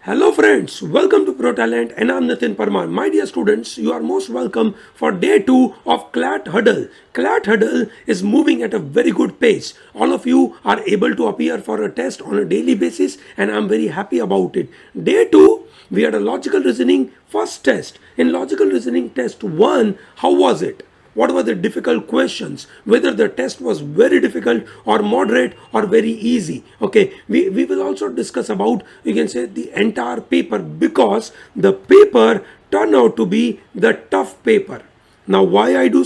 Hello friends, welcome to Pro Talent and I'm Nitin Parmar. My dear students, you are most welcome for day 2 of CLAT Huddle. CLAT Huddle is moving at a very good pace. All of you are able to appear for a test on a daily basis and I'm very happy about it. Day 2, we had a logical reasoning first test. In logical reasoning test 1, how was it? What were the difficult questions? Whether the test was very difficult or moderate or very easy. Okay, we will also discuss about, you can say, the entire paper, because the paper turned out to be the tough paper. Now why do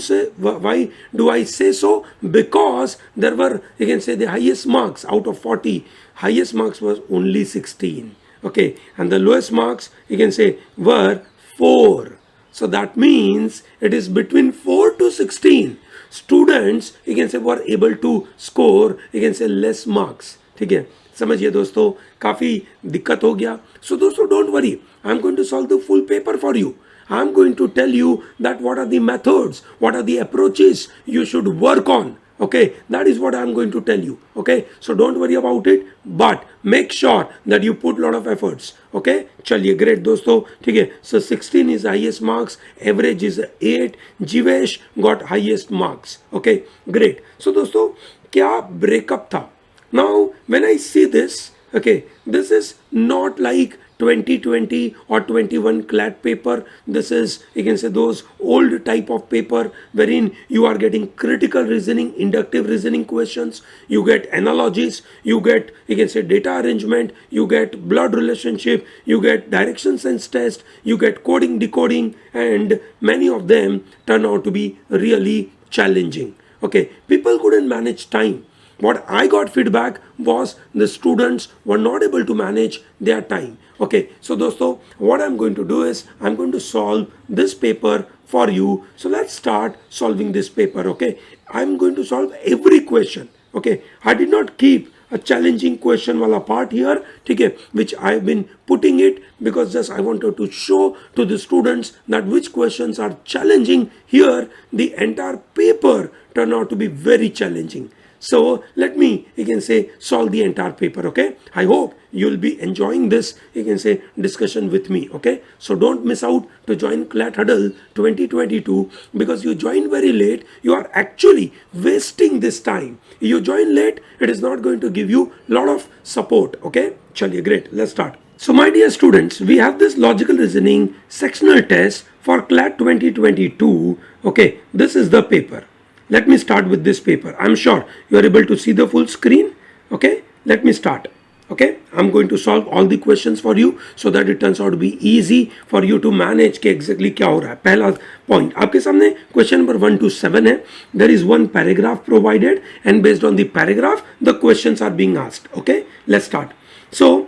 I say so? Because there were, you can say, the highest marks out of 40, highest marks was only 16. Okay, and the lowest marks, you can say, were 4. So that means it is between 4 to 16 students, you can say, were able to score, you can say, less marks. ठीक है, समझिए दोस्तों, काफ़ी दिक्कत हो गया. So दोस्तों, don't worry, I'm going to solve the full paper for you. I'm going to tell you that what are the methods, what are the approaches you should work on. Okay, that is what I'm going to tell you. Okay, so don't worry about it, but make sure that you put a lot of efforts. Okay, चलिए, great दोस्तों, ठीक है. So 16 is highest marks, average is 8. Jivesh got highest marks. Okay, great. So दोस्तों, क्या breakup था? Now when I see this, okay, this is not like 2020 or 21 CLAT paper. This is, you can say, those old type of paper wherein you are getting critical reasoning, inductive reasoning questions, you get analogies, you get, you can say, data arrangement, you get blood relationship, you get direction sense test, you get coding, decoding, and many of them turn out to be really challenging. Okay, people couldn't manage time. What I got feedback was the students were not able to manage their time. Okay, so dosto, what I'm going to do is I'm going to solve this paper for you. So let's start solving this paper. Okay, I'm going to solve every question. Okay, I did not keep a challenging question wala part here, okay, which I've been putting it because just I wanted to show to the students that which questions are challenging. Here the entire paper turned out to be very challenging. So let me, you can say, solve the entire paper. Okay, I hope you'll be enjoying this, you can say, discussion with me. Okay, so don't miss out to join CLAT Huddle 2022, because you join very late, you are actually wasting this time. You join late, it is not going to give you a lot of support. Okay, chaliye, great, let's start. So my dear students, we have this logical reasoning sectional test for CLAT 2022. Okay, this is the paper. Let me start with this paper. I'm sure you are able to see the full screen. Okay, let me start. Okay, I'm going to solve all the questions for you so that it turns out to be easy for you to manage कि exactly क्या हो रहा है. पहला point आपके सामने question number 1 to 7 है. There is one paragraph provided and based on the paragraph the questions are being asked. Okay, let's start. So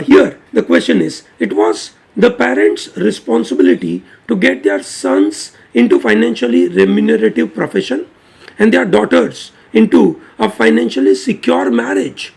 here the question is, it was the parents' responsibility to get their sons into financially remunerative profession and their daughters into a financially secure marriage.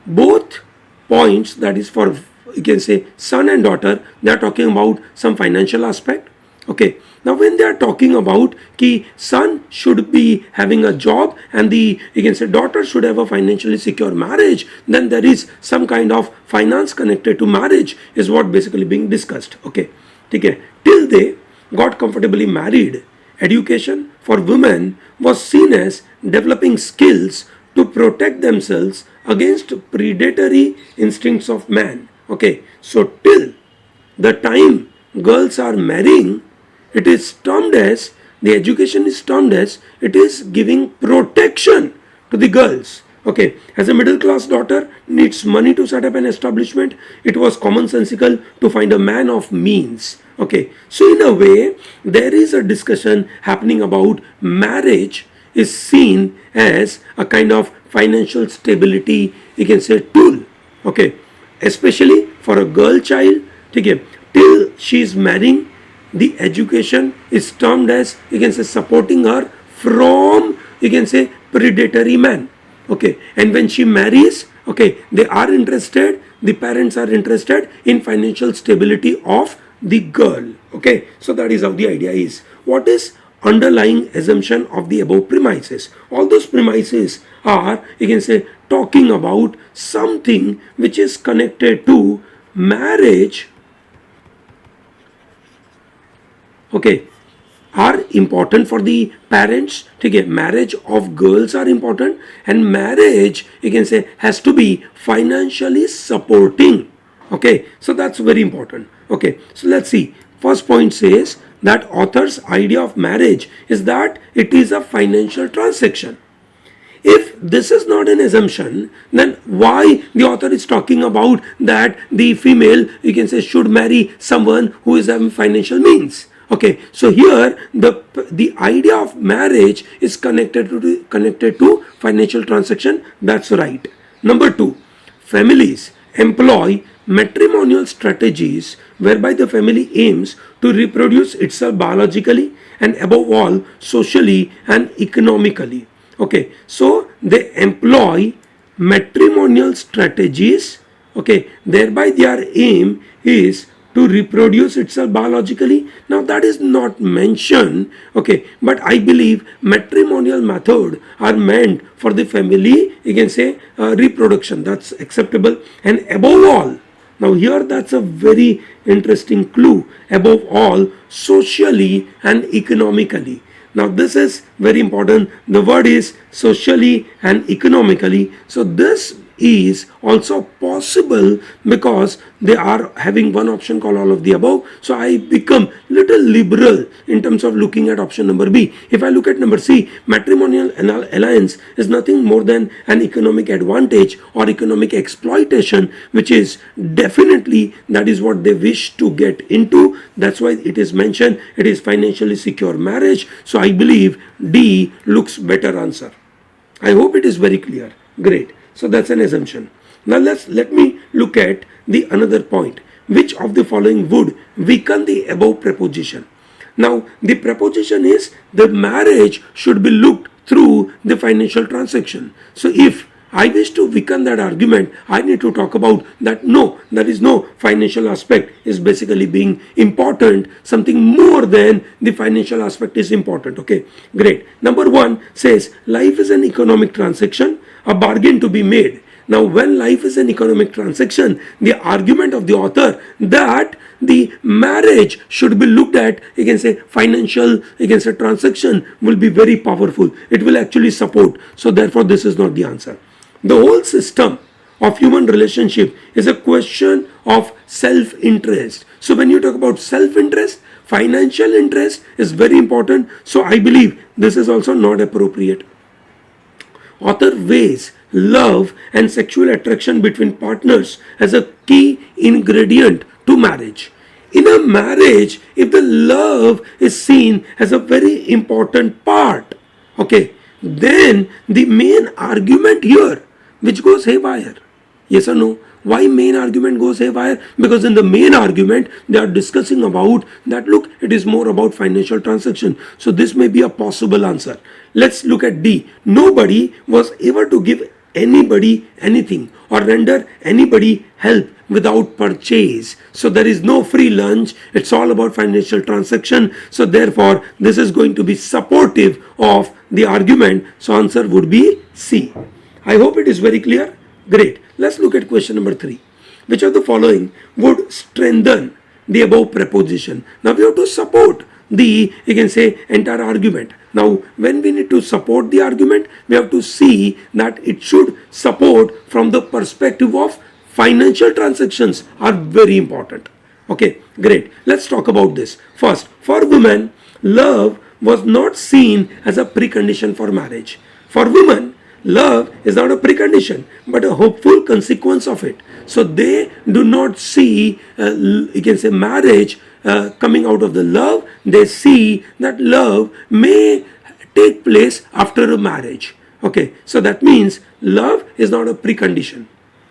Both points, that is for, you can say, son and daughter, they are talking about some financial aspect. Okay, now when they are talking about ki son should be having a job and the, you can say, daughter should have a financially secure marriage, then there is some kind of finance connected to marriage is what basically being discussed. Okay, okay, till they got comfortably married, education for women was seen as developing skills to protect themselves against predatory instincts of man. Okay, so till the time girls are marrying, it is termed as, the education is termed as, it is giving protection to the girls. Okay, as a middle class daughter needs money to set up an establishment, it was commonsensical to find a man of means. Okay, so in a way there is a discussion happening about marriage is seen as a kind of financial stability, you can say, tool. Okay, especially for a girl child, okay, till she is marrying, the education is termed as, you can say, supporting her from, you can say, predatory man. Okay, and when she marries, okay, they are interested, the parents are interested in financial stability of the girl. Okay, so that is how the idea is. What is underlying assumption of the above premises? All those premises are, you can say, talking about something which is connected to marriage, okay, are important for the parents. Okay, marriage of girls are important, and marriage, you can say, has to be financially supporting. Okay, so that's very important. Okay, so let's see. First point says that author's idea of marriage is that it is a financial transaction. If this is not an assumption, then why the author is talking about that the female, you can say, should marry someone who is having financial means? Okay, so here the idea of marriage is connected to financial transaction. That's right. Number two, families employ matrimonial strategies whereby the family aims to reproduce itself biologically and above all socially and economically. Okay, so they employ matrimonial strategies, okay, thereby their aim is to reproduce itself biologically. Now that is not mentioned, okay, but I believe matrimonial method are meant for the family, you can say, reproduction. That's acceptable. And above all, now here that's a very interesting clue, above all socially and economically. Now this is very important. The word is socially and economically. So this is also possible because they are having one option called all of the above. So I become little liberal in terms of looking at option number B. If I look at number C, matrimonial alliance is nothing more than an economic advantage or economic exploitation, which is definitely, that is what they wish to get into. That's why it is mentioned it is financially secure marriage. So I believe D looks better answer. I hope it is very clear. Great. So that's an assumption. Now let me look at the another point. Which of the following would weaken the above proposition? Now the proposition is the marriage should be looked through the financial transaction. So if I wish to weaken that argument, I need to talk about that no, there is no financial aspect is basically being important. Something more than the financial aspect is important. Okay, great. Number one says life is an economic transaction, a bargain to be made. Now when life is an economic transaction, the argument of the author that the marriage should be looked at, you can say, financial, you can say, transaction will be very powerful. It will actually support. So therefore this is not the answer. The whole system of human relationship is a question of self-interest. So when you talk about self-interest, financial interest is very important. So I believe this is also not appropriate. Author weighs love and sexual attraction between partners as a key ingredient to marriage. In a marriage, if the love is seen as a very important part, okay, then the main argument here, which goes haywire. Yes or no? Why main argument goes haywire? Because in the main argument, they are discussing about that, look, it is more about financial transaction. So this may be a possible answer. Let's look at D. Nobody was able to give anybody anything or render anybody help without purchase. So there is no free lunch. It's all about financial transaction. So therefore, this is going to be supportive of the argument. So answer would be C. I hope it is very clear. Great. Let's look at question number 3. Which of the following would strengthen the above proposition? Now we have to support the, you can say, entire argument. Now when we need to support the argument, we have to see that it should support from the perspective of financial transactions are very important. Okay, great. Let's talk about this. First, for women, love was not seen as a precondition for marriage. For women, love is not a precondition but a hopeful consequence of it. So they do not see, you can say, marriage coming out of the love. They see that love may take place after a marriage. Okay, so that means love is not a precondition.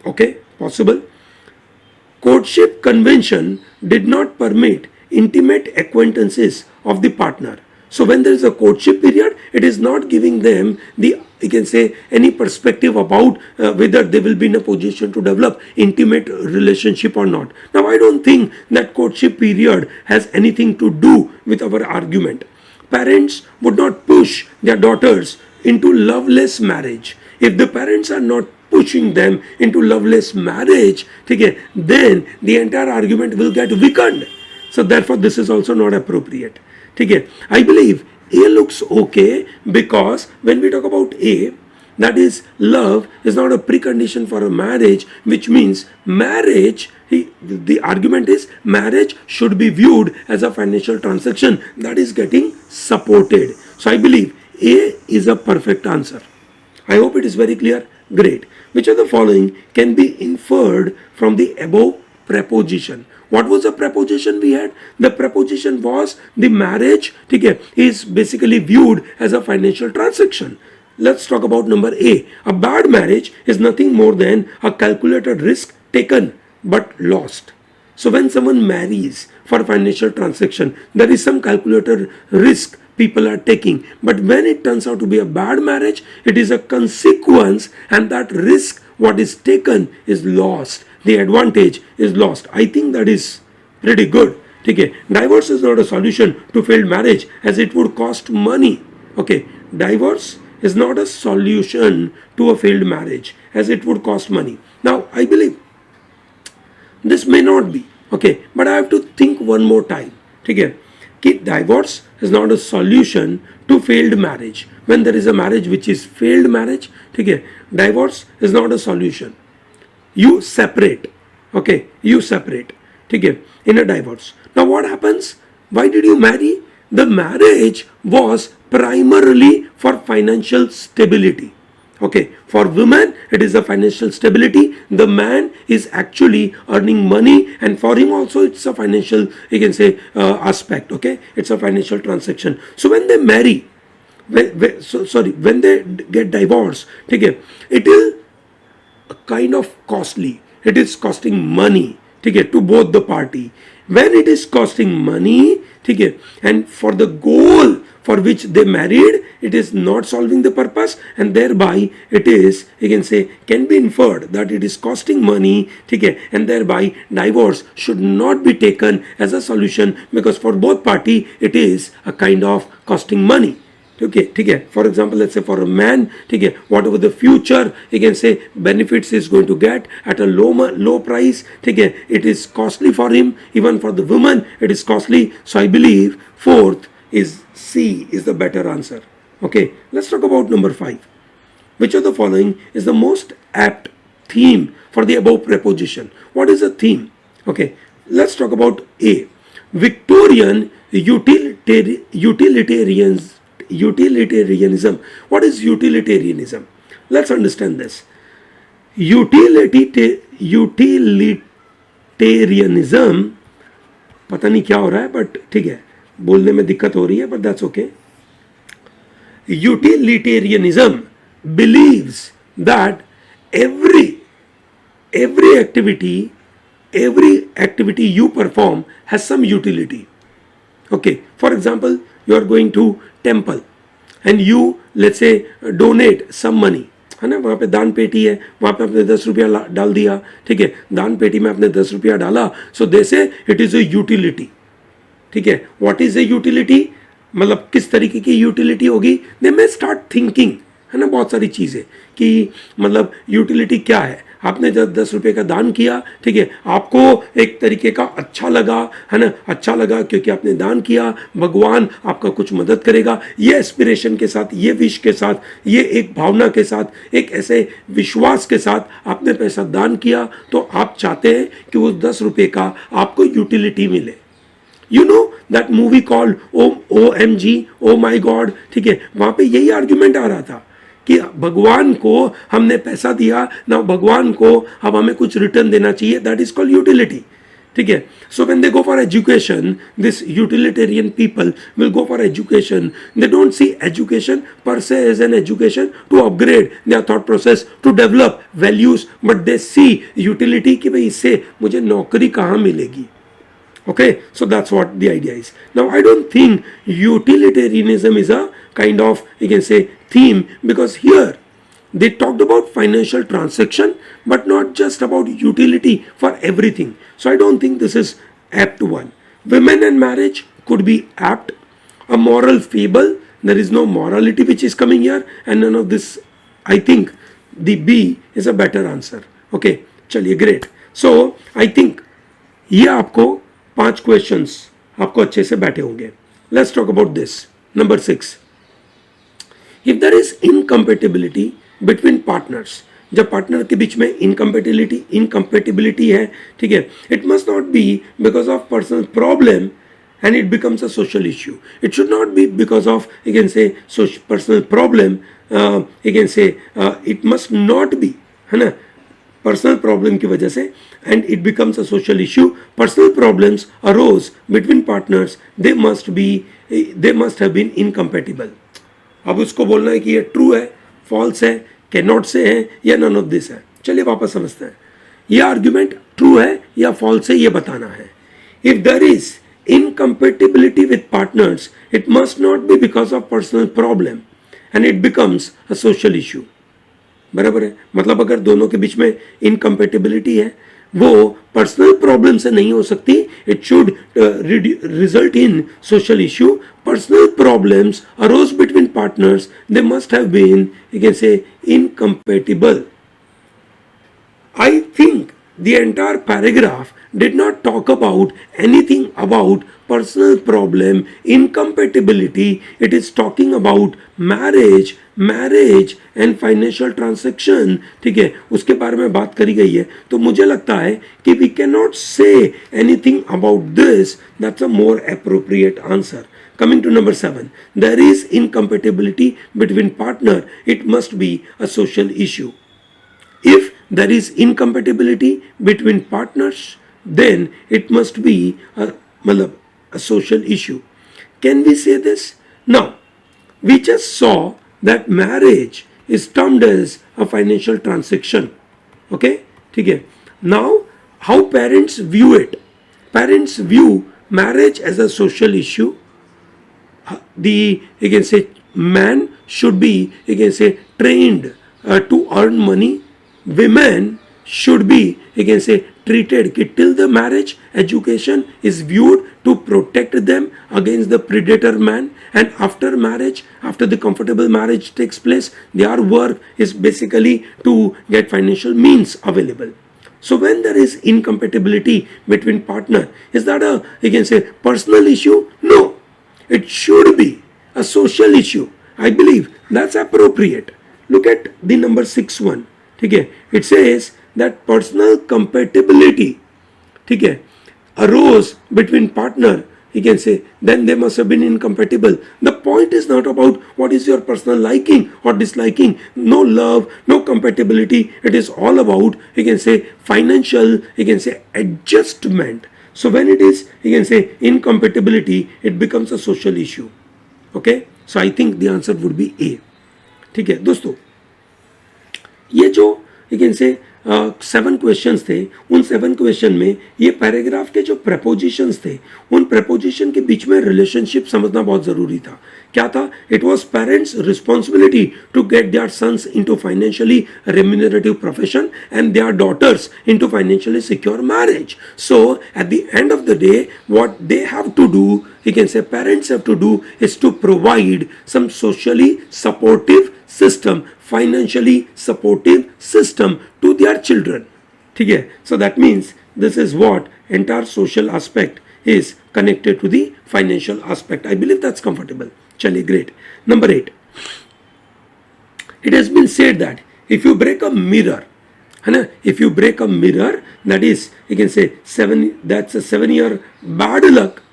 Okay, possible. Courtship convention did not permit intimate acquaintances of the partner. So when there is a courtship period, it is not giving them the, you can say, any perspective about whether they will be in a position to develop intimate relationship or not. Now I don't think that courtship period has anything to do with our argument. Parents would not push their daughters into loveless marriage. If the parents are not pushing them into loveless marriage, okay, then the entire argument will get weakened. So therefore this is also not appropriate. Okay, I believe A looks okay because when we talk about A, that is, love is not a precondition for a marriage, which means marriage, the argument is marriage should be viewed as a financial transaction that is getting supported. So I believe A is a perfect answer. I hope it is very clear. Great. Which of the following can be inferred from the above preposition? What was the preposition we had? The preposition was the marriage, okay, is basically viewed as a financial transaction. Let's talk about number A. A bad marriage is nothing more than a calculated risk taken but lost. So when someone marries for financial transaction, there is some calculated risk people are taking. But when it turns out to be a bad marriage, it is a consequence, and that risk, what is taken, is lost. The advantage is lost. I think that is pretty good. Okay. Divorce is not a solution to failed marriage, as it would cost money. Okay. Divorce is not a solution to a failed marriage, as it would cost money. Now, I believe this may not be, okay, but I have to think one more time. Okay. Divorce is not a solution to failed marriage. When there is a marriage which is failed marriage, okay, divorce is not a solution. You separate, okay, you separate, okay, in a divorce. Now what happens? Why did you marry? The marriage was primarily for financial stability. Okay, for women it is a financial stability. The man is actually earning money, and for him also it's a financial, you can say, aspect. Okay, it's a financial transaction. So when they marry, when they get divorced, okay, it is kind of costly. It is costing money, okay, to both the party. When it is costing money, okay, and for the goal for which they married, it is not solving the purpose, and thereby it is, you can say, can be inferred that it is costing money, okay, and thereby divorce should not be taken as a solution, because for both party it is a kind of costing money. Okay, for example, let's say for a man, okay, whatever the future, you can say, benefits is going to get at a low price, okay, it is costly for him. Even for the woman it is costly. So I believe fourth is C is the better answer. Okay, let's talk about number 5. Which of the following is the most apt theme for the above preposition? What is a theme? Okay, let's talk about A. Victorian utilitarianism. What is utilitarianism? Let's understand this. Utilitarianism, पता नहीं क्या हो रहा है, but ठीक है, बोलने में दिक्कत हो रही है, but that's okay. Utilitarianism believes that every activity you perform has some utility. Okay, for example, you are going to temple and you, let's say, donate some money, है ना, वहाँ पे दान पेटी है, वहाँ पे आपने 10 रुपया डाल दिया, ठीक है, दान पेटी में आपने 10 रुपया डाला, सो दे से इट इज अ यूटिलिटी. ठीक है, व्हाट इज ए यूटिलिटी, मतलब किस तरीके की यूटिलिटी होगी, दे मे स्टार्ट थिंकिंग, है ना, बहुत सारी चीज़ें कि मतलब यूटिलिटी क्या है. आपने जब 10 रुपये का दान किया, ठीक है, आपको एक तरीके का अच्छा लगा, है ना, अच्छा लगा क्योंकि आपने दान किया, भगवान आपका कुछ मदद करेगा, ये एस्पिरेशन के साथ, ये विश के साथ, ये एक भावना के साथ, एक ऐसे विश्वास के साथ आपने पैसा दान किया, तो आप चाहते हैं कि उस 10 रुपये का आपको यूटिलिटी मिले. You know that movie called OMG, oh my God, ठीक है, वहाँ पे यही आर्ग्यूमेंट आ रहा था कि भगवान को हमने पैसा दिया ना, भगवान को अब हमें कुछ रिटर्न देना चाहिए, दैट इज कॉल्ड यूटिलिटी. ठीक है, so when they go for education, this utilitarian people will go for education. They don't see education per se as an education to upgrade their thought process, to develop values, but they see utility कि भाई इससे मुझे नौकरी कहाँ मिलेगी. Okay, so that's what the idea is. Now, I don't think utilitarianism is a kind of, you can say, theme, because here they talked about financial transaction, but not just about utility for everything. So I don't think this is apt one. Women and marriage could be apt. A moral fable, there is no morality which is coming here, and none of this, I think the B is a better answer. Okay, चलिए great. So I think ये आपको 5 questions आपको अच्छे से बैठे होंगे. Let's talk about this. Number 6, if there is incompatibility between partners, जब partner के बीच में इनकम्पेटिबिलिटी है, ठीक है, it must not be because of personal problem and it becomes a social issue. It should not be because of, you can say, personal problem. You can say it must not be, है ना, personal problem की वजह से, and it becomes a social issue. Personal problems arose between partners, they must have been incompatible. अब उसको बोलना है कि ये ट्रू है, फॉल्स है, कैन नॉट से है, या नन ऑफ दिस है. चलिए वापस समझते हैं. ये आर्ग्यूमेंट ट्रू है या फॉल्स है, ये बताना है. If there is incompatibility with partners, it must not be because of personal problem and it becomes a social issue. बराबर है. मतलब अगर दोनों के बीच में इनकम्पेटिबिलिटी है, वो पर्सनल प्रॉब्लम से नहीं हो सकती. It should result in social issue. Personal problems arose between partners, they must have been, you can say, incompatible. I think the entire paragraph did not talk about anything about personal problem, incompatibility. It is talking about marriage and financial transaction. ठीक है, उसके बारे में बात करी गई है. तो मुझे लगता है कि we cannot say anything about this. That's a more appropriate answer. Coming to number 7, there is incompatibility between partner. It must be a social issue. If there is incompatibility between partners, then it must be a social issue. Can we say this? Now, we just saw that marriage is termed as a financial transaction. Okay? ठीक है. Now, how parents view it? Parents view marriage as a social issue. You can say, man should be, you can say, trained to earn money. Women should be, you can say, treated till the marriage education is viewed to protect them against the predator man, and after marriage, after the comfortable marriage takes place, their work is basically to get financial means available. So when there is incompatibility between partner, is that a, you can say, personal issue? No, it should be a social issue. I believe that's appropriate. Look at the number 6 one. ठीक है, it says that personal compatibility, ठीक है, arose between partner, you can say, then they must have been incompatible. The point is not about what is your personal liking or disliking. No love, no compatibility. It is all about, you can say, financial, you can say, adjustment. So when it is, you can say, incompatibility, it becomes a social issue. Okay? So I think the answer would be A. ठीक है दोस्तों, ये जो, you can से, 7 questions थे, उन 7 question में ये पैराग्राफ के जो प्रपोजिशंस थे, उन प्रपोजिशन के बीच में रिलेशनशिप समझना बहुत ज़रूरी था. क्या था? It was parents responsibility to get their sons into financially remunerative profession and their daughters into financially secure marriage. So at the end of the day, what they have to do, you can say, parents have to do is to provide some socially supportive system, financially supportive system to their children. ठीक है? So that means this is what entire social aspect is connected to the financial aspect. I believe that's comfortable. चलिए, great. Number 8. It has been said that if you break a mirror, है ना, if you break a mirror, that is, you can say, that's a 7-year bad luck.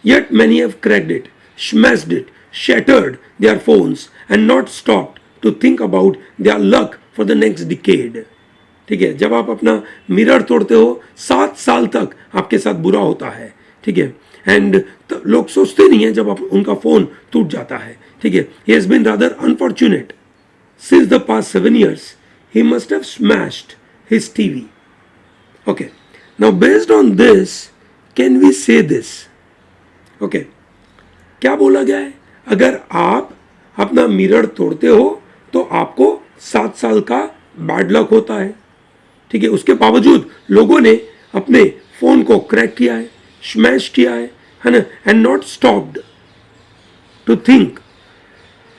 Yet many have cracked it, smashed it, shattered their phones and not stopped to think about their luck for the next decade. ठीक है, जब आप अपना mirror तोड़ते हो, 7 साल तक आपके साथ बुरा होता है. ठीक है, एंड लोग सोचते नहीं है जब आप उनका फोन टूट जाता है. ठीक है, he has been rather unfortunate. Since the past 7 years, he must have smashed his TV. Okay, now based on this, can we say this? Okay, क्या बोला गया है? अगर आप अपना मिरर तोड़ते हो तो आपको 7 साल का बैड लक होता है. ठीक है, उसके बावजूद लोगों ने अपने फोन को क्रैक किया है, स्मैश किया है ना, and not stopped to think,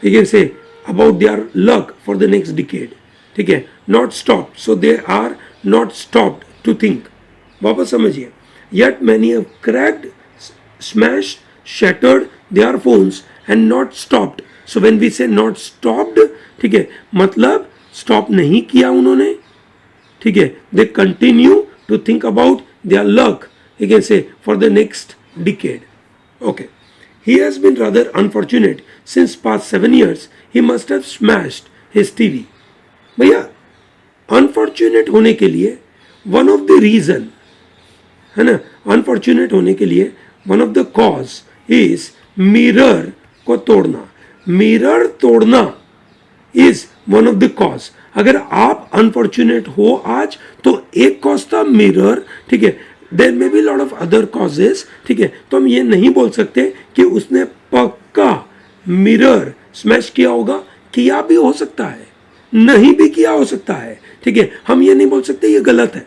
you can say, about their luck for the next decade. ठीक है, not stop, so they are not stopped to think. वापस समझिए, yet many have cracked, smashed, shattered their phones and not stopped. So when we say not stopped, ठीक है, मतलब stop नहीं किया उन्होंने, ठीक है, they continue to think about their luck, you can say, for the next decade. Okay, he has been rather unfortunate since past 7 years. He must have smashed his TV. भैया, unfortunate होने के लिए one of the reason है ना, unfortunate होने के लिए one of the cause is mirror को तोड़ना. मिरर तोड़ना is one of the cause. अगर आप अनफॉर्चुनेट हो आज तो एक कॉज था मिरर, ठीक है, there may be lot of other causes, ठीक है. तो हम ये नहीं बोल सकते कि उसने पक्का मिरर स्मैश किया होगा, किया भी हो सकता है, नहीं भी किया हो सकता है, ठीक है. हम ये नहीं बोल सकते ये गलत है,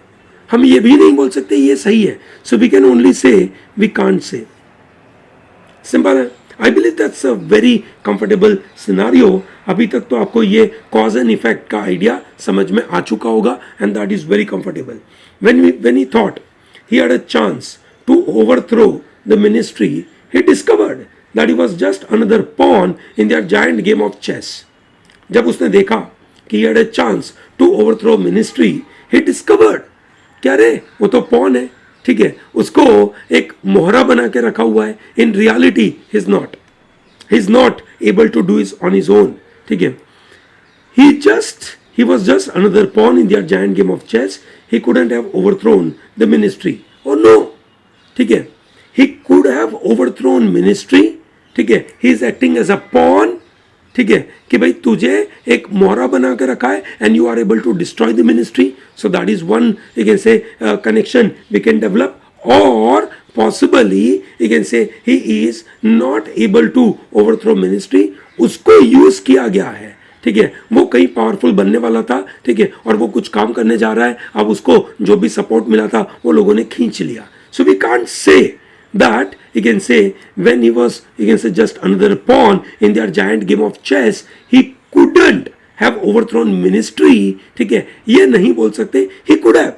हम ये भी नहीं बोल सकते ये सही है. So we can only say, we can't से. सिंपल है. I believe that's a very comfortable scenario. अभी तक तो आपको ये कॉज एंड इफेक्ट का आइडिया समझ में आ चुका होगा, and that is very comfortable. When he thought he had a chance to overthrow the ministry, he discovered that he was just another pawn in their giant game of chess. जब उसने देखा कि he had a chance to overthrow ministry, he discovered क्या रे, वो तो pawn है, ठीक है, उसको एक मोहरा बना के रखा हुआ है. In reality he is not able to do it on his own, ठीक है. He was just another pawn in their giant game of chess. He couldn't have overthrown the ministry. Oh no, ठीक है, he could have overthrown ministry, ठीक है. He is acting as a pawn, ठीक है, कि भाई तुझे एक मोहरा बना के रखा है and you are able to destroy the ministry. So that is one, you can say, connection we can develop. Or possibly you can say he is not able to overthrow ministry. उसको use किया गया है, ठीक है, वो कहीं powerful बनने वाला था, ठीक है, और वो कुछ काम करने जा रहा है, अब उसको जो भी सपोर्ट मिला था वो लोगों ने खींच लिया. So we can't say that you can say when he was, you can say, just another pawn in their giant game of chess, he couldn't have overthrown ministry, ठीक है, ये नहीं बोल सकते. he could have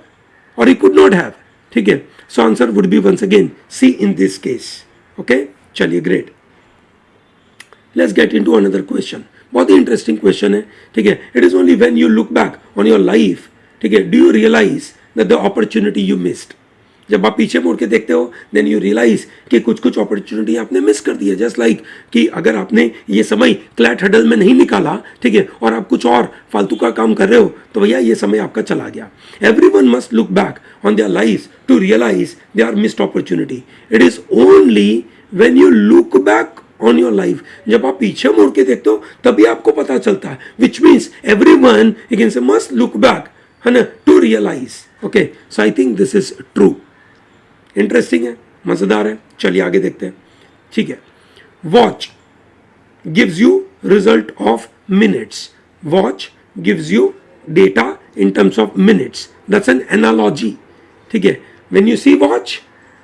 or he could not have, ठीक है. so answer would be once again C in this case. okay, चलिए, great. let's get into another question. बहुत ही इंटरेस्टिंग क्वेश्चन है, ठीक है. It is only when you look back on your life, ठीक है, do you realise that the opportunity you missed. जब आप पीछे मुड़ के देखते हो, देन यू रियलाइज कि कुछ कुछ अपॉर्चुनिटी आपने मिस कर दी है. जस्ट लाइक कि अगर आपने ये समय क्लैट हडल में नहीं निकाला, ठीक है, और आप कुछ और फालतू का काम कर रहे हो, तो भैया ये समय आपका चला गया. Everyone must look back on their life to realise they are missed opportunity. It is only when you look back on your life, जब आप पीछे मुड़ के देखते हो तभी आपको पता चलता है. Which means everyone you can say must look back, है ना, to realise. Okay, so I think this is true. Interesting है, मजेदार है. चलिए आगे देखते हैं, ठीक है. Watch gives you result of minutes. Watch gives you data in terms of minutes. That's an analogy, ठीक है. When you see watch,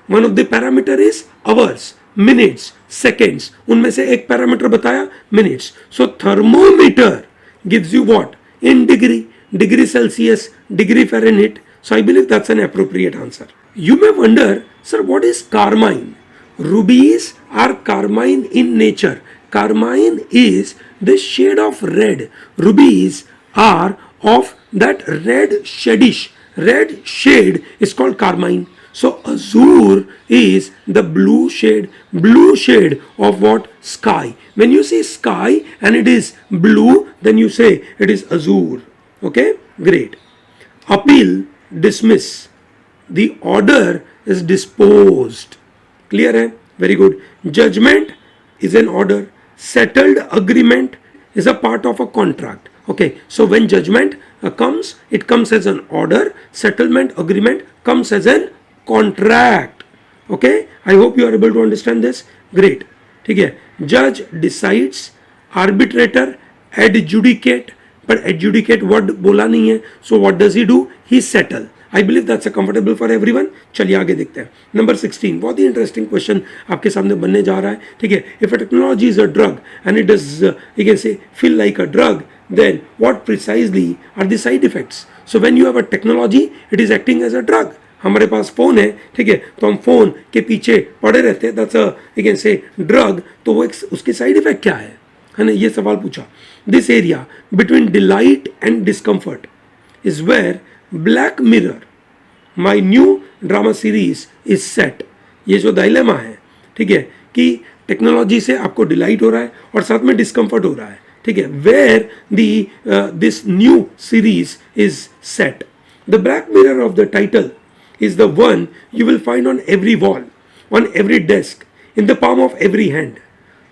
one of the parameter is hours, minutes, seconds. उनमें से एक पैरामीटर बताया minutes. So thermometer gives you what in degree, degree Celsius, degree Fahrenheit. So I believe that's an appropriate answer. You may wonder, sir what is carmine. rubies are carmine in nature. Carmine is the shade of red. Rubies are of that red shadish. Red shade is called carmine. So azure is the blue shade of what? Sky. When you see sky and it is blue, then you say it is azure. Okay, great. Appeal, dismiss. The order is disposed. Clear hai? Very good. Judgment is an order. Settled agreement is a part of a contract. Okay, so when judgment comes, it comes as an order. Settlement agreement comes as an contract. Okay, I hope you are able to understand this. Great. ठीक है. Judge decides, arbitrator adjudicate, but adjudicate word बोला नहीं है. So what does he do? He settle. I believe that's a comfortable for everyone. चलिए आगे देखते हैं. Number 16, बहुत ही इंटरेस्टिंग क्वेश्चन आपके सामने बनने जा रहा है, ठीक है. If a technology is a drug and it does, you can say, feel like a drug, then what precisely are the side effects? So when you have a technology, it is acting as a drug. हमारे पास phone है, ठीक है, तो हम phone के पीछे पड़े रहते हैं, दैट्स अ यू कैन से ड्रग. तो वो उसके साइड इफेक्ट क्या है ना, ये सवाल पूछा. This area between delight and discomfort is where Black Mirror my new drama series is set. ये जो डायलेमा है, ठीक है, कि टेक्नोलॉजी से आपको डिलाइट हो रहा है और साथ में डिस्कम्फर्ट हो रहा है, ठीक है, where the this new series is set. The Black Mirror of the title is the one you will find on every wall, on every desk, in the palm of every hand.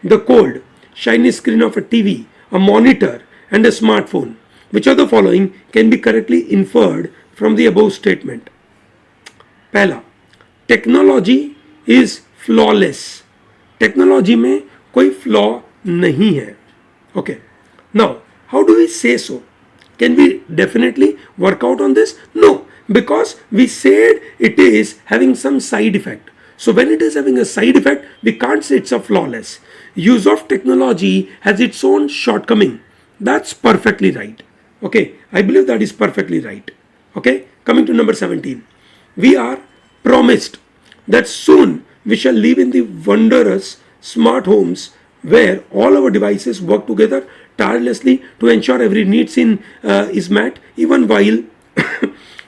The cold, shiny screen of a TV, a monitor, and a smartphone. Which of the following can be correctly inferred from the above statement? पहला, technology is flawless. Technology में कोई flaw नहीं है. Okay. Now, how do we say so? Can we definitely work out on this? No. Because we said it is having some side effect. So when it is having a side effect, we can't say it's a flawless. Use of technology has its own shortcoming. That's perfectly right. Okay, I believe that is perfectly right. Okay, coming to number 17. We are promised that soon we shall live in the wondrous smart homes where all our devices work together tirelessly to ensure every needs is met, even while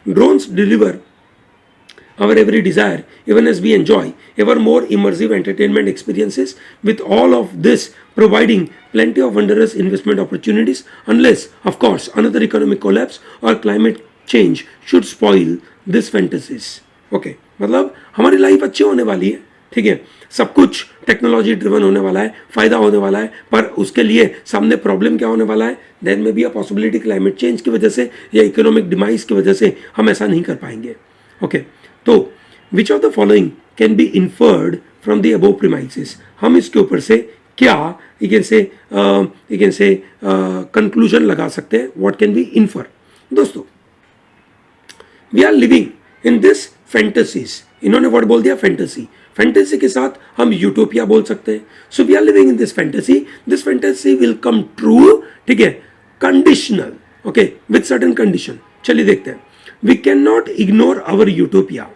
drones deliver our every desire, even as we enjoy ever more immersive entertainment experiences, with all of this providing plenty of wondrous investment opportunities, unless, of course, another economic collapse or climate change should spoil these fantasies. Okay, मतलब हमारी life अच्छी होने वाली है, ठीक है, सब कुछ टेक्नोलॉजी ड्रिवन होने वाला है, फायदा होने वाला है, पर उसके लिए सामने प्रॉब्लम क्या होने वाला है? There may be a possibility climate change की वजह से या इकोनॉमिक डिमाइज की वजह से हम ऐसा नहीं कर पाएंगे. ओके, तो which of the following can be inferred from the above premises? हम इसके ऊपर से क्या यू कैन से कंक्लूजन लगा सकते हैं? What can be infer? दोस्तों, we are living in this fantasies. इन्होंने वर्ड बोल दिया फैंटेसी. फैंटेसी के साथ हम यूटोपिया बोल सकते हैं. So we are living in this fantasy will come true, ठीक है, conditional. Okay, with certain condition. चलिए देखते हैं. We can not ignore our utopia.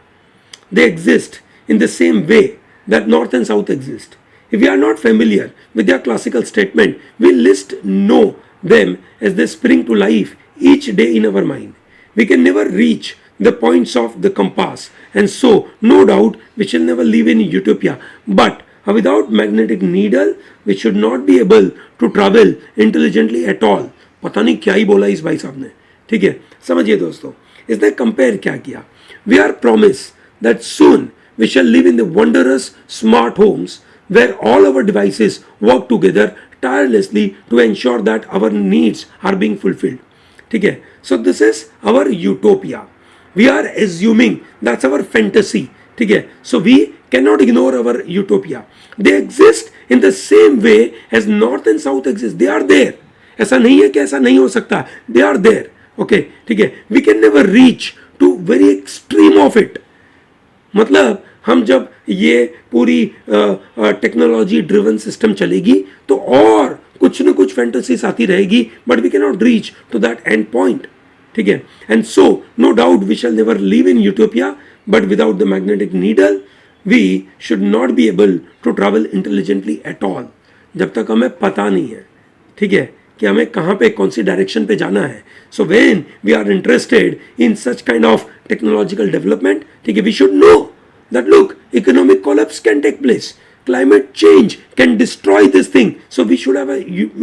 They exist in the same way that north and south exist. If we are not familiar with their classical statement, we list know them as they spring to life each day in our mind. We can never reach the points of the compass, and so no doubt we shall never live in utopia. But without magnetic needle, we should not be able to travel intelligently at all. पता नहीं क्या ही बोला इस भाई साहब ने, ठीक है. समझिए दोस्तों, इसने कंपेयर क्या किया? We are promised that soon we shall live in the wondrous smart homes where all our devices work together tirelessly to ensure that our needs are being fulfilled. ठीक है. So this is our utopia. We are assuming that's our fantasy. ठीक है. So we cannot ignore our utopia. They exist in the same way as north and south exist. They are there. ऐसा नहीं है कि ऐसा नहीं हो सकता. They are there. Okay. ठीक है. We can never reach to very extreme of it. मतलब हम जब ये पूरी टेक्नोलॉजी ड्रिवन सिस्टम चलेगी तो और कुछ न कुछ फैंटेसीज आती रहेगी, but we can not reach to that end point. ठीक है. And so no doubt we shall never live in utopia, but without the magnetic needle we should not be able to travel intelligently at all. जब तक हमें पता नहीं है, ठीक है, कि हमें कहाँ पे कौन सी डायरेक्शन पे जाना है. So when we are interested in such kind of technological development, ठीक है, we should know that look, economic collapse can take place, climate change can destroy this thing, so we should have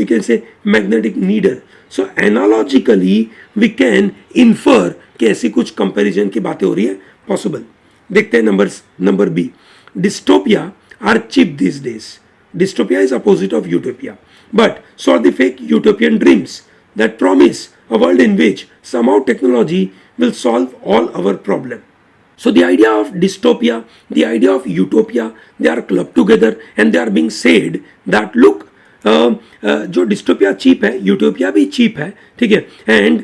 we can say magnetic needle. So analogically we can infer कि ऐसी कुछ comparison की बातें हो रही है possible. देखते हैं number B. Dystopia are cheap these days. Dystopia is opposite of utopia, but so are the fake utopian dreams that promise a world in which somehow technology will solve all our problems. So the idea of dystopia, the idea of utopia, they are clubbed together and they are being said that look, जो dystopia cheap है, utopia भी cheap है, ठीक है, and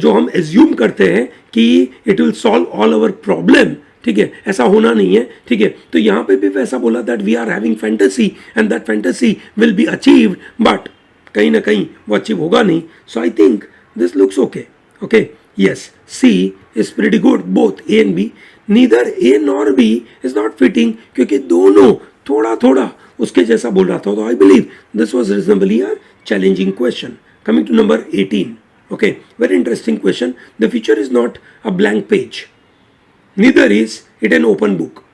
जो हम assume करते हैं कि it will solve all our problem, ठीक है, ऐसा होना नहीं है. ठीक है. तो यहाँ पे भी वैसा बोला that we are having fantasy and that fantasy will be achieved, but कहीं ना कहीं वो अचीव होगा नहीं. So I think this looks okay. Okay, yes, C is pretty good, both A and B. Neither A nor B is not fitting, क्योंकि दोनों थोड़ा थोड़ा उसके जैसा बोल रहा था. तो आई believe this was reasonably a challenging question. Coming to number 18. Okay, very interesting question. The future is not a blank page. Neither is it an open book.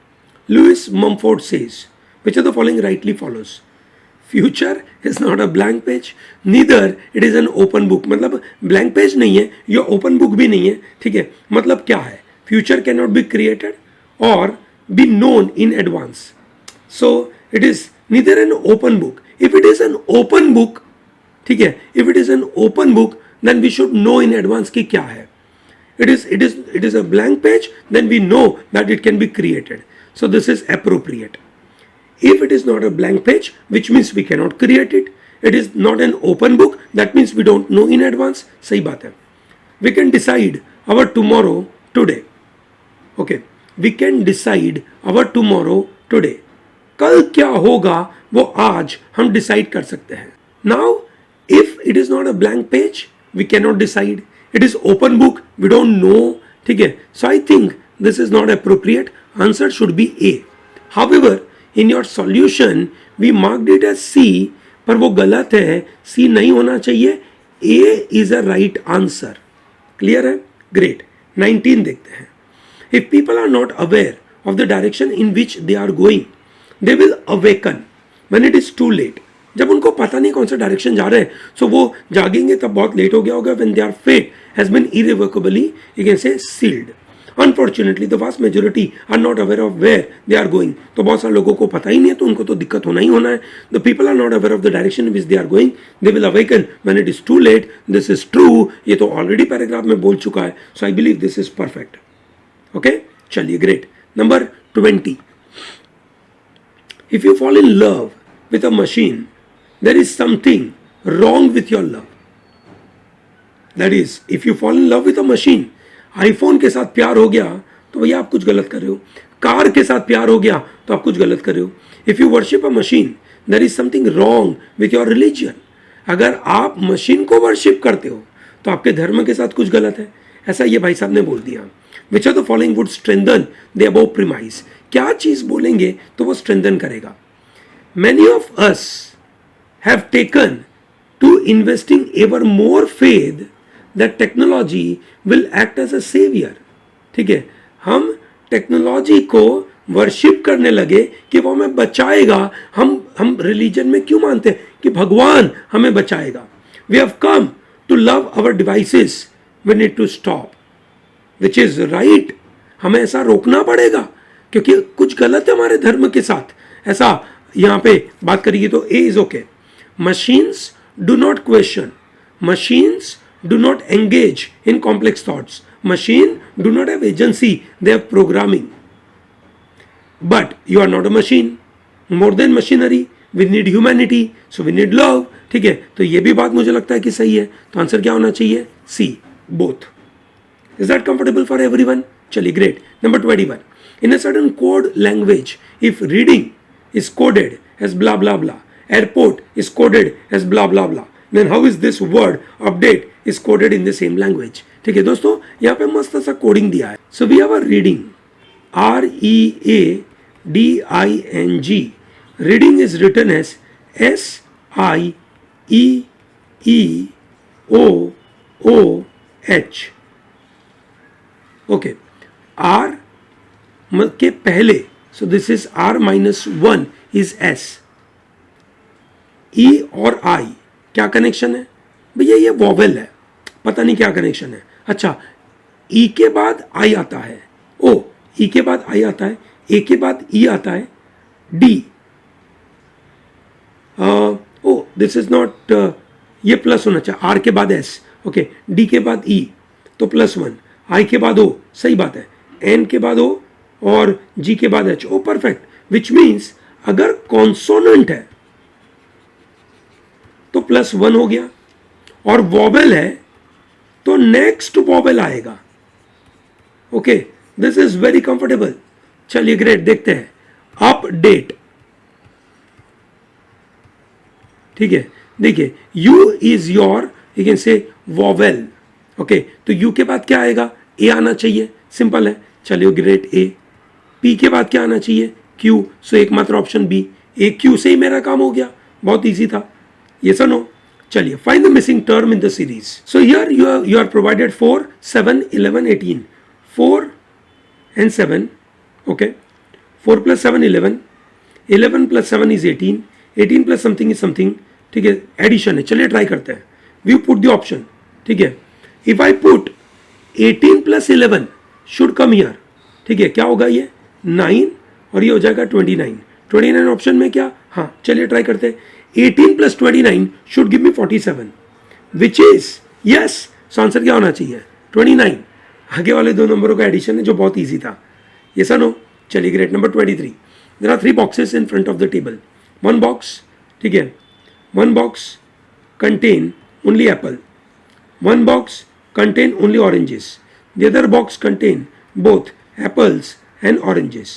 Lewis Mumford says, which of the following rightly follows? Future is not a blank page. Neither it is an open book. मतलब blank page नहीं है, या open book भी नहीं है. ठीक है, मतलब क्या है? Future cannot be created or be known in advance. So it is neither an open book. If it is an open book, ठीक है, if it is an open book then we should know in advance कि क्या है. It is a blank page, then we know that it can be created. So this is appropriate. If it is not a blank page, which means we can not create it. It is not an open book, that means we don't know in advance. सही बात है. We can decide our tomorrow today. Okay, we can decide our tomorrow today. कल क्या होगा वो आज हम decide कर सकते हैं. Now if it is not a blank page, we cannot decide. It is open book, we don't know. ठीक है, so I think this is not appropriate. Answer should be A. However, in your solution we marked it as C, पर वो गलत है. C नहीं होना चाहिए. A is a right answer. Clear है? Great. 19 देखते हैं. If people are not aware of the direction in which they are going, they will awaken when it is too late. जब उनको पता नहीं कौन सा डायरेक्शन जा रहे हैं, सो वो जागेंगे तब बहुत लेट हो गया होगा. When their fate has been irrevocably, you can say, sealed. Unfortunately the vast majority are not aware of where they are going. तो बहुत सारे लोगों को पता ही नहीं है, तो उनको तो दिक्कत होना ही होना है. The people are not aware of the direction which they are going, they will awaken when it is too late. This is true. ये तो ऑलरेडी पैराग्राफ में बोल चुका है. So I believe this is perfect. Okay, चलिए, great. Number 20. If you fall in love with a machine, there is something wrong with your love. That is, if you fall in love with a machine, iPhone के साथ प्यार हो गया तो भैया आप कुछ गलत कर रहे हो. कार के साथ प्यार हो गया तो आप कुछ गलत कर रहे हो. If you worship a machine, there is something wrong with your religion. अगर आप मशीन को वर्शिप करते हो तो आपके धर्म के साथ कुछ गलत है. ऐसा ये भाई साहब ने बोल दिया. Which of the following would strengthen the above premise? क्या चीज बोलेंगे तो वो strengthen करेगा. Many of us have taken to investing ever more faith that technology will act as a savior. ठीक है, हम टेक्नोलॉजी को वर्शिप करने लगे कि वो हमें बचाएगा. हम रिलीजन में क्यों मानते हैं कि भगवान हमें बचाएगा. We have come to love our devices. We need to stop, which is right. हमें ऐसा रोकना पड़ेगा क्योंकि कुछ गलत है हमारे धर्म के साथ. ऐसा यहाँ पे बात करिए तो A is okay. Machines do not question. Machines do not engage in complex thoughts. Machine do not have agency. They have programming. But you are not a machine. More than machinery, we need humanity. So we need love. ठीक है, तो ये भी बात मुझे लगता है कि सही है. तो आंसर क्या होना चाहिए? C, both. Is that comfortable for everyone? चलिए, great. Number 21. In a certain code language, if reading is coded as blah blah blah, airport is coded as blah blah blah, then how is this word update is coded in the same language? ठीक है दोस्तों, यहाँ पे मस्त सा coding दिया है. So we have a reading, READING. Reading is written as SIEEOOH. Okay, R के पहले, so this is R minus 1 is S. ई और आई क्या कनेक्शन है भैया? ये वॉवेल है, पता नहीं क्या कनेक्शन है. अच्छा, ई के बाद आई आता है. ओ, ई के बाद आई आता है. ए के बाद ई आता है. D, oh this is not, ये प्लस होना चाहिए. आर के बाद एस. ओके, डी के बाद ई तो +1. आई के बाद ओ, सही बात है. एन के बाद ओ और जी के बाद H. Oh, perfect. Which means अगर कॉन्सोनेंट है तो +1 हो गया, और वॉवेल है तो नेक्स्ट वॉवेल आएगा. Okay, this is very comfortable. चलिए, ग्रेट. देखते हैं अपडेट. ठीक है, देखिए U is your, U can say vowel, okay, तो यू के बाद क्या आएगा, ए आना चाहिए, सिंपल है, चलिए ग्रेट ए। पी के बाद क्या आना चाहिए, क्यू, सो एकमात्र ऑप्शन बी, ए क्यू से ही मेरा काम हो गया, बहुत इजी था, ये नो। चलिए find the missing term in the series. So here you are provided 4, 7, 11, 18, 4 and 7, okay, 4 plus 7 11, 11 plus 7 is 18, 18 plus something is something, ठीक है, एडिशन है, चलिए ट्राई करते हैं, वी पुट द ऑप्शन, ठीक है, if I put 18 plus 11 should come here, ठीक है, क्या होगा ये 9 और ये हो जाएगा 29, 29 ऑप्शन में क्या, हाँ चलिए ट्राई करते हैं, 18 plus 29 should give me 47, which is yes, so answer क्या होना चाहिए 29, आगे वाले दो नंबरों का एडिशन है जो बहुत इजी था, ये नो। चलिए great, number 23, there are 3 boxes in front of the table, one box, ठीक है, one box contain only apple, one box contain only oranges, the other box contain both apples and oranges,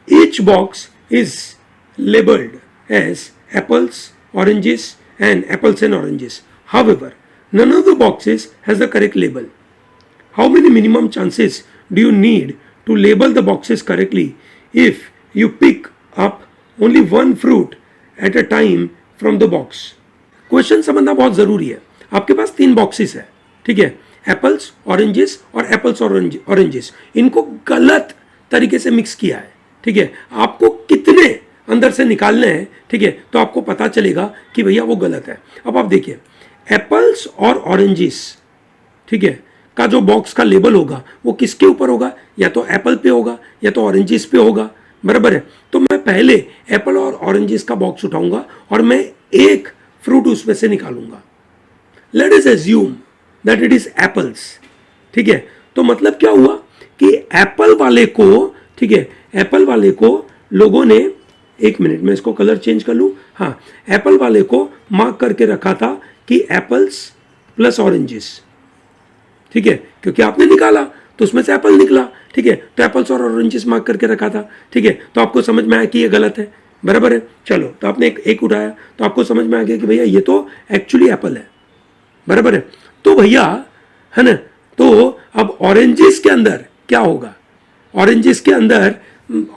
each box is labelled as apples, oranges and apples and oranges. However, none of the boxes has the correct label. How many minimum chances do you need to label the boxes correctly if you pick up only one fruit at a time from the box? Question समझना बहुत ज़रूरी है। आपके पास 3 boxes है, ठीक है, apples, oranges और apples oranges, इनको गलत तरीके से मिक्स किया है, ठीक है, आपको कितने अंदर से निकालने हैं, ठीक है, तो आपको पता चलेगा कि भैया वो गलत है। अब आप देखिए एप्पल्स और ऑरेंजेस, ठीक है, का जो बॉक्स का लेबल होगा वो किसके ऊपर होगा, या तो एप्पल पे होगा या तो ऑरेंजेस पे होगा, बराबर है, तो मैं पहले एप्पल और ऑरेंजेस का बॉक्स उठाऊंगा और मैं एक फ्रूट उसमें से निकालूंगा, let us assume that it is apples, ठीक है, तो मतलब क्या हुआ कि एप्पल वाले को, ठीक है, एप्पल वाले को लोगों ने, एक मिनट में इसको कलर चेंज कर लूँ, हाँ, एप्पल वाले को मार्क करके रखा था कि एप्पल्स प्लस ऑरेंजेस, ठीक है, क्योंकि आपने निकाला तो उसमें से एप्पल निकला, ठीक है, तो एप्पल्स और ऑरेंजेस मार्क करके रखा था, ठीक है, तो आपको समझ में आया कि ये गलत है, बराबर है, चलो, तो आपने एक उठाया तो आपको समझ में आ गया कि भैया ये तो एक्चुअली एप्पल है, बराबर है, तो भैया है ना, तो अब ऑरेंजेस के अंदर क्या होगा, ऑरेंजेस के अंदर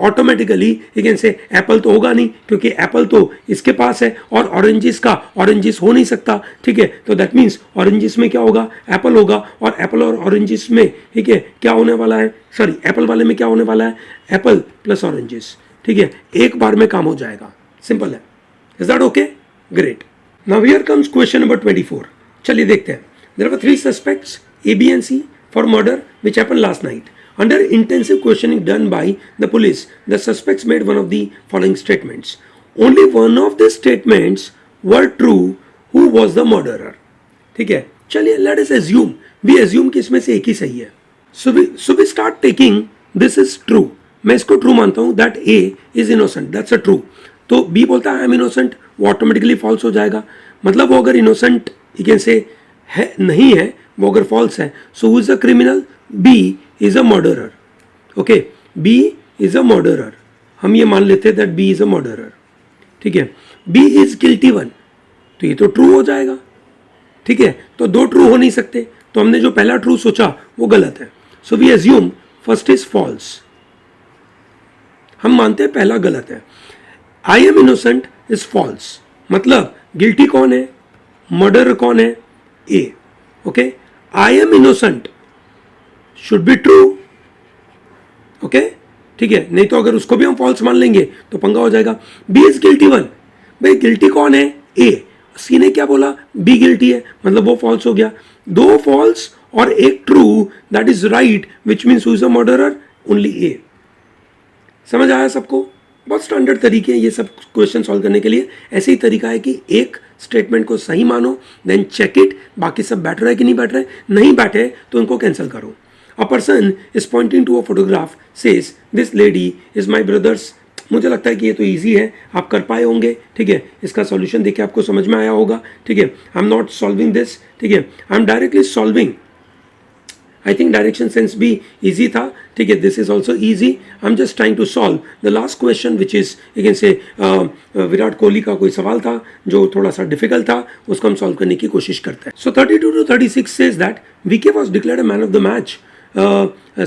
ऑटोमेटिकली यू कैन से एप्पल तो होगा नहीं, क्योंकि एप्पल तो इसके पास है और ऑरेंजेस का ऑरेंजेस हो नहीं सकता, ठीक है, तो दैट मीन्स ऑरेंजेस में क्या होगा, एप्पल होगा, और एप्पल और ऑरेंजेस में, ठीक है, क्या होने वाला है, सॉरी एप्पल वाले में क्या होने वाला है, एप्पल प्लस ऑरेंजेस, ठीक है, एक बार में काम हो जाएगा, सिंपल है, is that okay, great. Now here comes question number 24, चलिए देखते हैं। There were 3 suspects A, B and C for murder which happened last night. Under intensive questioning done by the police, the suspects made one of the following statements. Only one of the statements were true. Who was the murderer? ठीक है, चलिए let us assume, we assume कि इसमें से एक ही सही है. So we start taking this is true. मैं इसको true मानता हूँ that A is innocent. That's a true. तो B बोलता है I am innocent, वो ऑटोमेटिकली false हो जाएगा. मतलब वो अगर innocent you can say है नहीं है, वो अगर false है, so who is the criminal? B is a murderer. Okay, B is a murderer. हम ये मान लेते हैं that B is a murderer. ठीक है, B is guilty one. तो ये तो true हो जाएगा. ठीक है, तो दो true हो नहीं सकते, तो हमने जो पहला true सोचा वो गलत है. So we assume first is false. हम मानते हैं पहला गलत है. I am innocent is false. मतलब guilty कौन है, murderer कौन है, A. Okay, I am innocent should be true. Okay, ठीक है, नहीं तो अगर उसको भी हम false मान लेंगे तो पंगा हो जाएगा. B is guilty one. भाई guilty कौन है, A. C ने क्या बोला, B guilty है, मतलब वो false हो गया. दो false और एक true, that is right, which means who is the murderer? Only A. समझ आया सबको? बहुत स्टैंडर्ड तरीके हैं ये सब क्वेश्चन सॉल्व करने के लिए. ऐसे ही तरीका है कि एक स्टेटमेंट को सही मानो, देन चेक इट, बाकी सब बैठ रहा है कि नहीं बैठ रहा है, नहीं बैठे तो इनको कैंसिल करो. A person is pointing to a photograph, says this lady is my brother's. मुझे लगता है कि ये तो ईजी है, आप कर पाए होंगे. ठीक है, इसका सॉल्यूशन देखिए आपको समझ में आया होगा. ठीक है, I am not solving this. ठीक है, I am directly solving I think direction sense भी इजी था, ठीक है. This is also easy. I am just trying to solve the last question which is again से विराट कोहली का कोई सवाल था जो थोड़ा सा डिफिकल्ट था, उसको हम सॉल्व करने की कोशिश करते हैं. So 32 to 36 says that VK was declared man of the match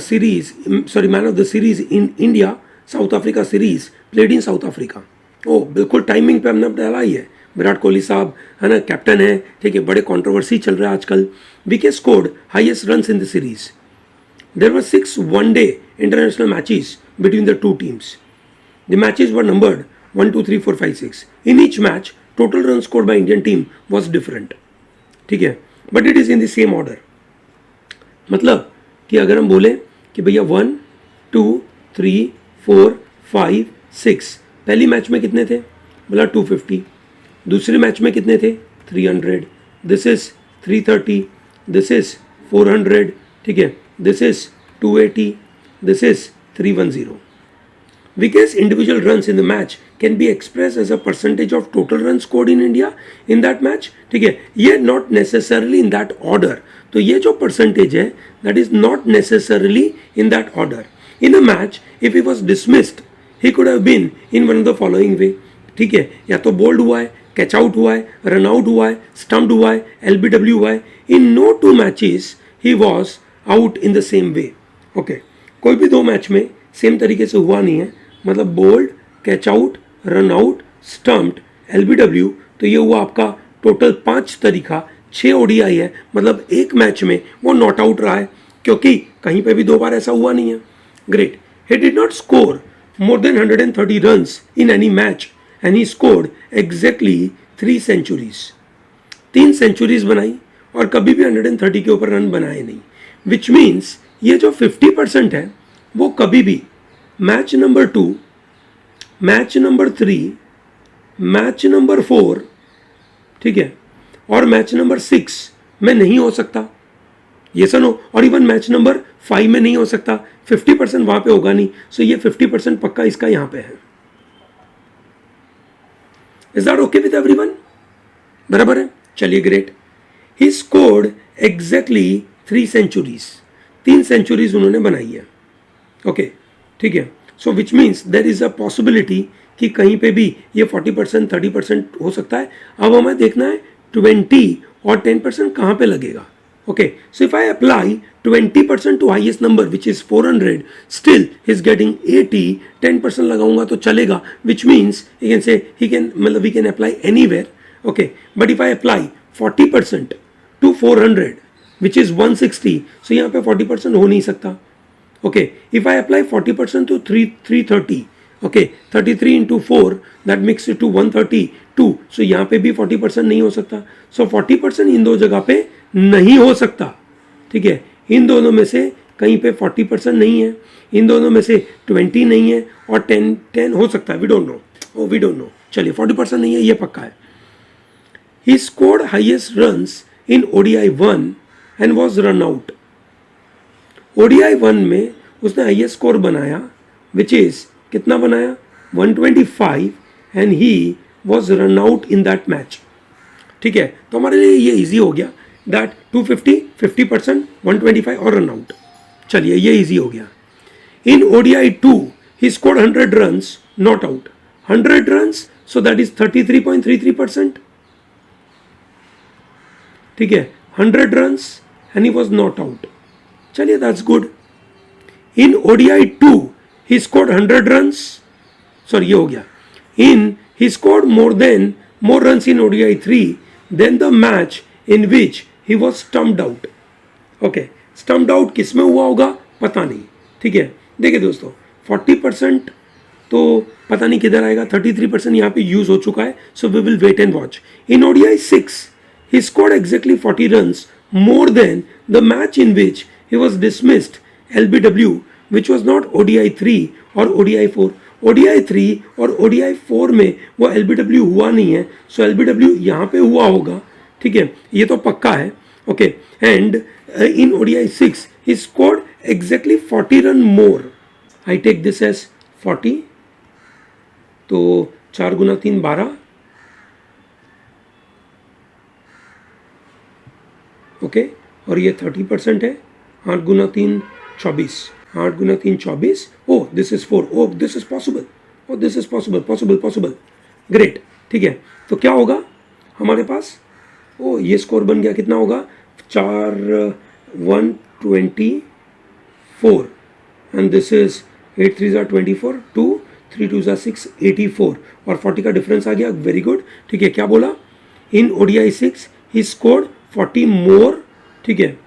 series, sorry man of the series in India South Africa series played in South Africa. ओ बिल्कुल टाइमिंग पे हमने डाला ही है. विराट कोहली साहब है ना, कैप्टन है, ठीक है. बड़े कंट्रोवर्सी चल रहा है आजकल. VK scored highest runs in the series. There were 6 one-day international matches between the two teams. The matches were numbered 1, 2, 3, 4, 5, 6. In each match, total runs scored by Indian team was different. ठीक है, but it is in the same order. मतलब कि अगर हम बोले कि भैया 1, 2, 3, 4, 5, 6, पहली मैच में कितने थे, बोला 250. दूसरे मैच में कितने थे, 300. This is 330. This is 400. ठीक है, this is 280. This is 310. Vike's individual runs in the match can be expressed as a percentage of total runs scored in India in that match. ठीक है, ये not necessarily in that order. तो ये जो percentage है, that is not necessarily in that order. In a match, if he was dismissed, he could have been in one of the following way. ठीक है, या तो बोल्ड हुआ है, कैच आउट हुआ है, रन आउट हुआ है, स्टम्प्ड हुआ है, LBW हुआ है. In no two matches he was out in the same way. Okay, कोई भी दो मैच में सेम तरीके से हुआ नहीं है. मतलब bowled, catch out, run out, stumped, LBW, तो ये हुआ आपका टोटल 5 तरीका. 6 ODI है, मतलब एक मैच में वो नॉट आउट रहा है, क्योंकि कहीं पे भी 2 बार ऐसा हुआ नहीं है. Great. He did not score more than 130 runs in any match and he scored exactly 3 centuries. 3 centuries बनाई और कभी भी 130 के ऊपर रन बनाए नहीं. विच मीन्स ये जो 50% है वो कभी भी match number 2, match number 3, match number 4, ठीक है, और मैच नंबर 6 में नहीं हो सकता. ये सुनो, और इवन मैच नंबर 5 में नहीं हो सकता. 50% वहां पे होगा नहीं. सो ये 50% पक्का इसका यहां पे है. Is that okay with everyone? बराबर है. चलिए, great. He scored exactly 3 centuries. 3 centuries उन्होंने बनाई है. ओके, ठीक है. So which means there is a possibility कि कहीं पे भी ये 40%, 30% हो सकता है. अब हमें देखना है 20 और 10% कहां पे लगेगा. Okay, so if I apply 20% to highest number which is 400, still he is getting 80. 10% लगाऊंगा तो चलेगा, which means he can say मतलब we can apply anywhere. Okay, but if I apply 40% to 400 which is 160, so यहाँ पे 40% हो नहीं सकता. Okay, if I apply 40% to 330, okay, 33 into 4 that makes it to 132, so यहाँ पे भी 40% नहीं हो सकता. So 40% इन दो जगह पे नहीं हो सकता. ठीक है, इन दोनों में से कहीं पे 40% नहीं है, इन दोनों में से 20 नहीं है, और 10 हो सकता है. We don't know. We don't know. चलिए, 40% नहीं है, ये पक्का है. He scored highest runs in ODI 1 and was run out. ODI 1 में उसने हाईएस्ट स्कोर बनाया, विच इज कितना बनाया, 125, and he was run out in that match. ठीक है, तो हमारे लिए ये इजी हो गया. दैट 250, 50%, 125 और रन आउट. चलिए, ये इजी हो गया. In ODI 2 he scored 100 runs, not out. 100 runs, so that is 33.33%. ठीक है, 100 runs and he was not out. चलिए, that's good. In ODI 2 he scored 100 runs, sorry ये हो गया. In he scored more runs in ODI 3 than the match in which he was stumped out. Okay, stumped out किस में हुआ होगा पता नहीं. ठीक है, देखिए दोस्तों, 40% तो पता नहीं किधर आएगा. 33% यहाँ पे यूज हो चुका है. So we will wait and watch. In ODI 6 he scored exactly 40 runs more than the match in which he was dismissed LBW, which was not ODI 3 or ODI 4. ODI 3 और ODI 4 में वो LBW हुआ नहीं है. सो LBW यहाँ पे हुआ होगा. ठीक है, ये तो पक्का है. Okay, and in ODI 6 he scored exactly 40 run more. I take this as 40, तो 4 गुना 3 12. ओके, और ये 30% है, 8 गुना 3 24, 8 गुना 3 24, oh this is 4, oh this is possible, oh this is possible, possible possible, great. ठीक है, तो क्या होगा हमारे पास, ओ ये स्कोर बन गया, कितना होगा 4 124 एंड दिस इज 8 3 24, 2 3 2 6 84 और 40 का डिफरेंस आ गया, वेरी गुड। ठीक है, क्या बोला, इन ODI 6 ही स्कोर्ड 40 मोर। ठीक है,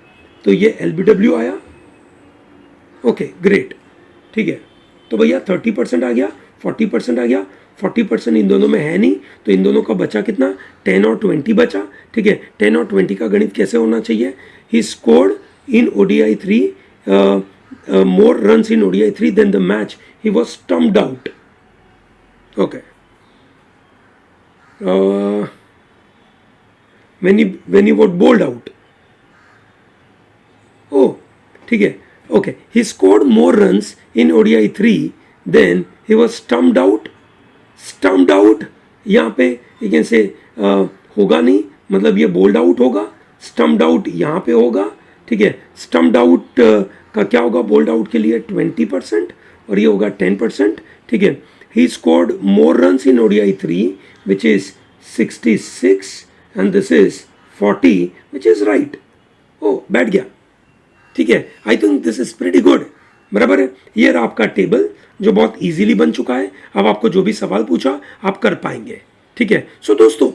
तो ये LBW आया, ओके ग्रेट। ठीक है, तो भैया 30% आ गया, 40% आ गया, 40% इन दोनों में है नहीं, तो इन दोनों का बचा कितना, 10 और 20 बचा। ठीक है, 10 और 20 का गणित कैसे होना चाहिए, he scored in ODI 3 more runs in ODI 3 than the match, he was stumped out. Okay. When he was bowled out. Oh, ठीक है, okay. He scored more runs in ODI 3 then he was stumped out. Stumped out यहाँ पे you can say होगा नहीं, मतलब ये bold out होगा, stumped out यहाँ पे होगा। ठीक है, स्टम्प्ड आउट का क्या होगा बोल्ड आउट के लिए 20% और ये होगा 10%। ठीक है, he scored more runs in ODI 3 which is 66 and this is 40 which is right. ओ बैठ गया, ठीक है, I think this is pretty good, बराबर है। ये रहा आपका टेबल जो बहुत इजीली बन चुका है, अब आपको जो भी सवाल पूछा आप कर पाएंगे। ठीक है, सो दोस्तों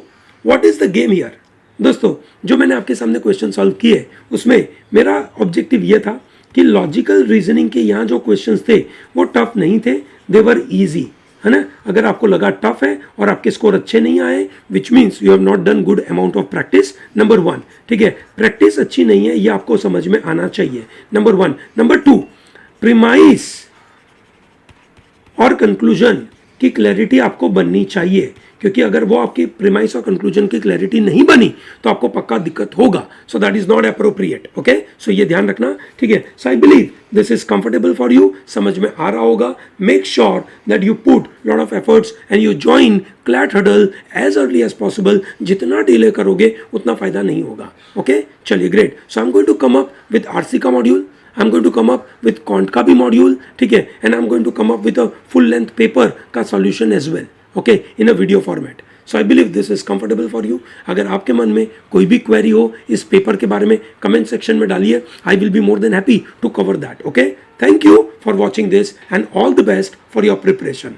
what is the game here. दोस्तों जो मैंने आपके सामने क्वेश्चन सॉल्व किए उसमें मेरा ऑब्जेक्टिव ये था कि लॉजिकल रीजनिंग के यहाँ जो क्वेश्चंस थे वो टफ नहीं थे, दे वर इजी, है ना। अगर आपको लगा टफ है और आपके स्कोर अच्छे नहीं आए, which means you have not done good amount of practice, number 1। ठीक है, प्रैक्टिस अच्छी नहीं है, ये आपको समझ में आना चाहिए, नंबर 1। नंबर 2, प्रीमाइस और कंक्लूजन की क्लैरिटी आपको बननी चाहिए, क्योंकि अगर वो आपकी प्रीमाइस और कंक्लूजन की क्लैरिटी नहीं बनी तो आपको पक्का दिक्कत होगा। So that is not appropriate, okay. So ये ध्यान रखना, ठीक है। So I believe this is comfortable for you, समझ में आ रहा होगा। Make sure that you put lot of efforts and you join CLAT huddle as early as possible. जितना डिले करोगे उतना फायदा नहीं होगा, ओके। चलिए great. So I am going to come up with RC का module, I am going to come up with कॉन्ट का भी मॉड्यूल, ठीक है, and I am going to come up with a full length paper का solution as well, okay, in a video format. So I believe this is comfortable for you. अगर आपके मन में कोई भी क्वेरी हो इस पेपर के बारे में, कमेंट सेक्शन में डालिए, I will be more than happy to cover that, okay. Thank you for watching this and all the best for your preparation.